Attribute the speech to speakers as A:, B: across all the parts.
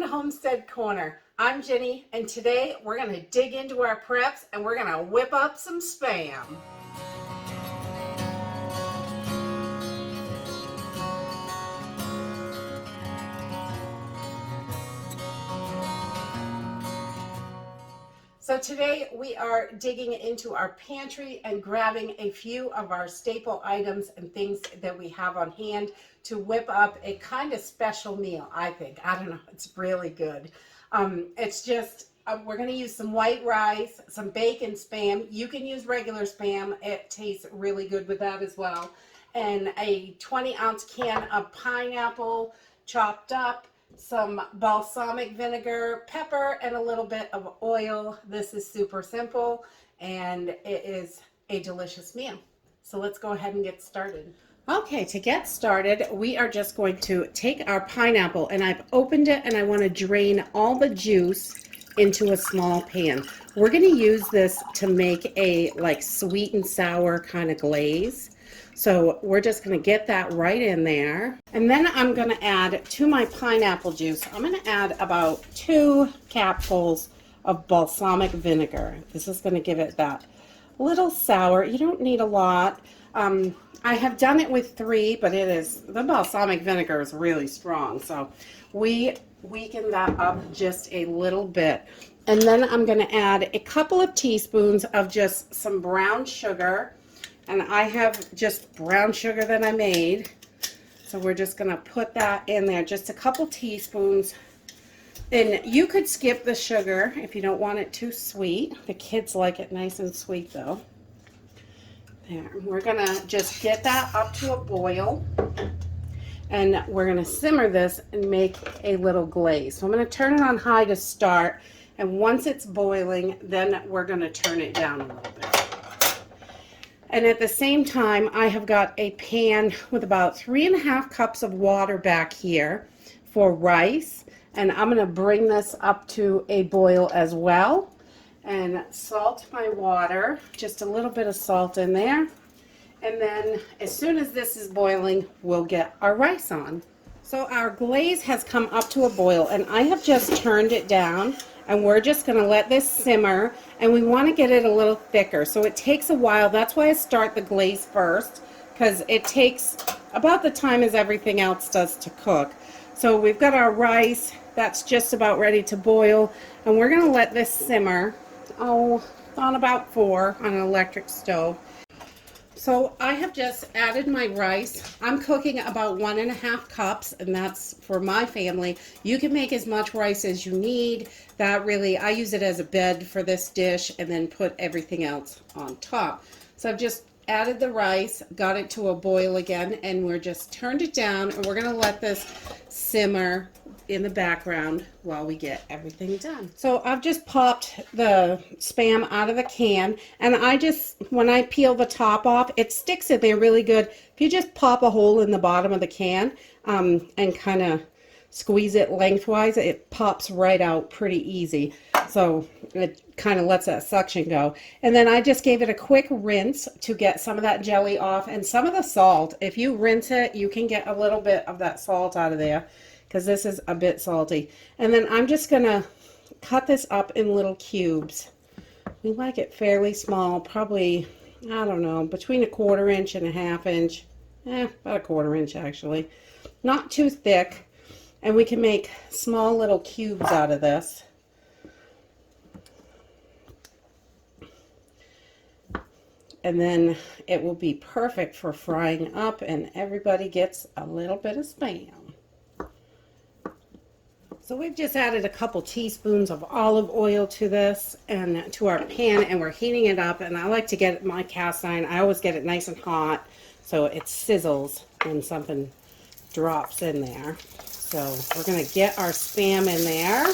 A: to Homestead Corner. I'm Jenny, and today we're going to dig into our preps and we're going to whip up some Spam. So today we are digging into our pantry and grabbing a few of our staple items and things that we have on hand to whip up a kind of special meal, I think. I don't know, it's really good. It's just, we're going to use some white rice, some bacon Spam. You can use regular Spam. It tastes really good with that as well. And a 20-ounce can of pineapple chopped up, some balsamic vinegar, pepper, and a little bit of oil. This is super simple and it is a delicious meal. So let's go ahead and get started. Okay, to get started, we are just going to take our pineapple, and I've opened it and I want to drain all the juice into a small pan. We're going to use this to make a like sweet and sour kind of glaze. So we're just going to get that right in there. And then I'm going to add to my pineapple juice, I'm going to add about 2 capfuls of balsamic vinegar. This is going to give it that little sour. You don't need a lot. I have done it with 3, but the balsamic vinegar is really strong. So we weaken that up just a little bit. And then I'm going to add a couple of teaspoons of just some brown sugar. And I have just brown sugar that I made. So we're just going to put that in there, just a couple teaspoons. And you could skip the sugar if you don't want it too sweet. The kids like it nice and sweet though. There, we're going to just get that up to a boil. And we're going to simmer this and make a little glaze. So I'm going to turn it on high to start. And once it's boiling, then we're going to turn it down a little bit. And at the same time, I have got a pan with about 3½ cups of water back here for rice. And I'm going to bring this up to a boil as well. And salt my water, just a little bit of salt in there. And then as soon as this is boiling, we'll get our rice on. So our glaze has come up to a boil, and I have just turned it down. And we're just going to let this simmer, and we want to get it a little thicker. So it takes a while. That's why I start the glaze first, because it takes about the time as everything else does to cook. So we've got our rice. That's just about ready to boil. And we're going to let this simmer, on about 4 on an electric stove. So I have just added my rice. I'm cooking about 1½ cups, and that's for my family. You can make as much rice as you need. That really, I use it as a bed for this dish and then put everything else on top. So I've just added the rice, got it to a boil again, and we're just turned it down, and we're going to let this simmer in the background while we get everything done. So I've just popped the Spam out of the can, and when I peel the top off, it sticks it there really good. If you just pop a hole in the bottom of the can and kind of squeeze it lengthwise, it pops right out pretty easy. So it kind of lets that suction go. And then I just gave it a quick rinse to get some of that jelly off and some of the salt. If you rinse it, you can get a little bit of that salt out of there, because this is a bit salty. And then I'm just going to cut this up in little cubes. We like it fairly small, probably, I don't know, between 1/4 inch and 1/2 inch. About 1/4 inch actually. Not too thick. And we can make small little cubes out of this. And then it will be perfect for frying up, and everybody gets a little bit of Spam. So we've just added a couple teaspoons of olive oil to this and to our pan, and we're heating it up. And I like to get my cast iron, I always get it nice and hot so it sizzles when something drops in there. So we're going to get our Spam in there,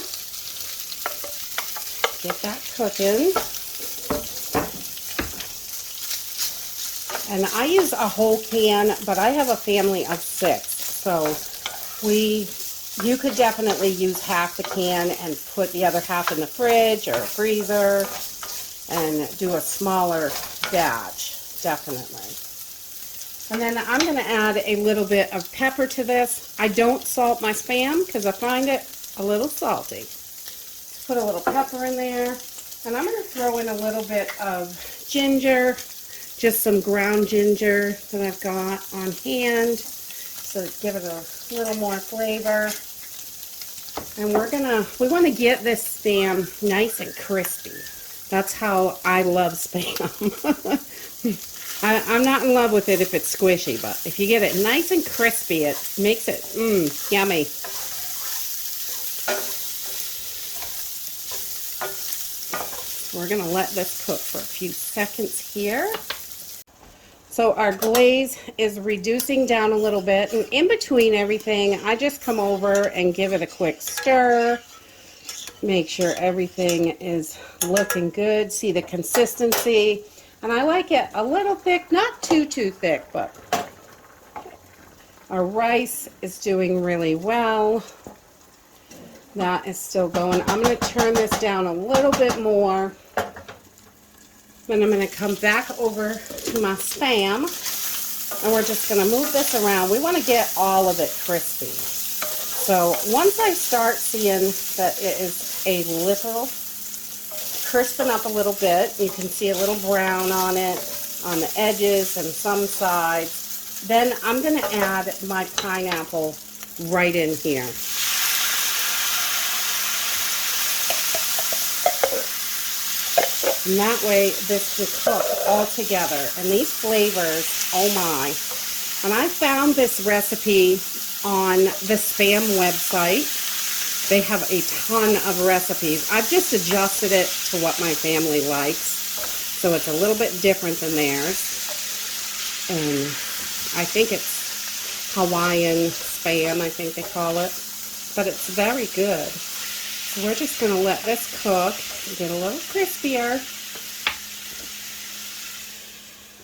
A: get that cooking. And I use a whole can, but I have a family of 6, so you could definitely use half the can and put the other half in the fridge or freezer and do a smaller batch, definitely. And then I'm going to add a little bit of pepper to this. I don't salt my Spam because I find it a little salty. Put a little pepper in there. And I'm going to throw in a little bit of ginger, just some ground ginger that I've got on hand. So give it a little more flavor. And we want to get this Spam nice and crispy. That's how I love Spam. I'm not in love with it if it's squishy, but if you get it nice and crispy, it makes it yummy. We're going to let this cook for a few seconds here. So our glaze is reducing down a little bit, and in between everything, I just come over and give it a quick stir. Make sure everything is looking good. See the consistency. And I like it a little thick, not too thick, but our rice is doing really well. That is still going. I'm going to turn this down a little bit more. Then I'm going to come back over to my Spam, and we're just going to move this around. We want to get all of it crispy. So once I start seeing that it is a little crisping up a little bit, you can see a little brown on it, on the edges and some sides, then I'm going to add my pineapple right in here. And that way this can cook all together. And these flavors, oh my. And I found this recipe on the Spam website. They have a ton of recipes. I've just adjusted it to what my family likes. So it's a little bit different than theirs. And I think it's Hawaiian Spam, I think they call it. But it's very good. So we're just going to let this cook and get a little crispier.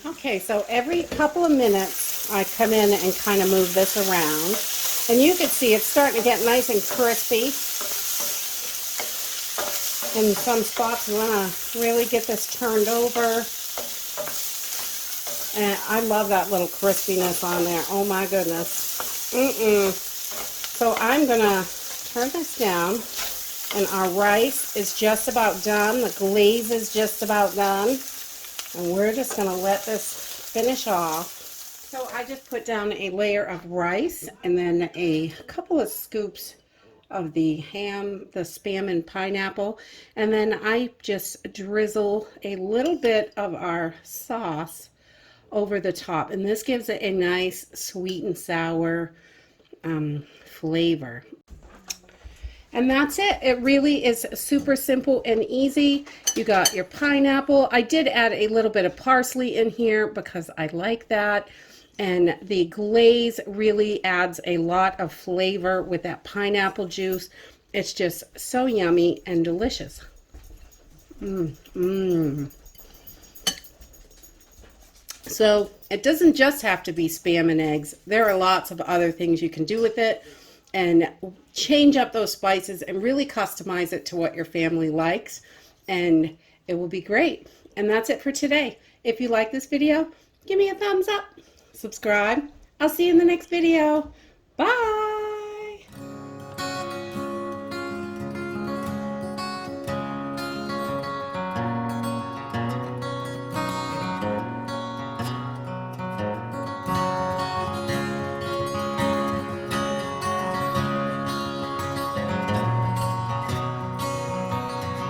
A: Okay, so every couple of minutes I come in and kind of move this around. And you can see it's starting to get nice and crispy. In some spots we want to really get this turned over. And I love that little crispiness on there. Oh my goodness. So I'm going to turn this down. And our rice is just about done. The glaze is just about done. And we're just going to let this finish off. So I just put down a layer of rice and then a couple of scoops of the ham, the Spam and pineapple. And then I just drizzle a little bit of our sauce over the top. And this gives it a nice sweet and sour flavor. And that's it. It really is super simple and easy. You got your pineapple. I did add a little bit of parsley in here because I like that. And the glaze really adds a lot of flavor with that pineapple juice. It's just so yummy and delicious. So it doesn't just have to be Spam and eggs. There are lots of other things you can do with it. And change up those spices and really customize it to what your family likes, and it will be great. And that's it for today. If you like this video, give me a thumbs up, subscribe. I'll see you in the next video. Bye.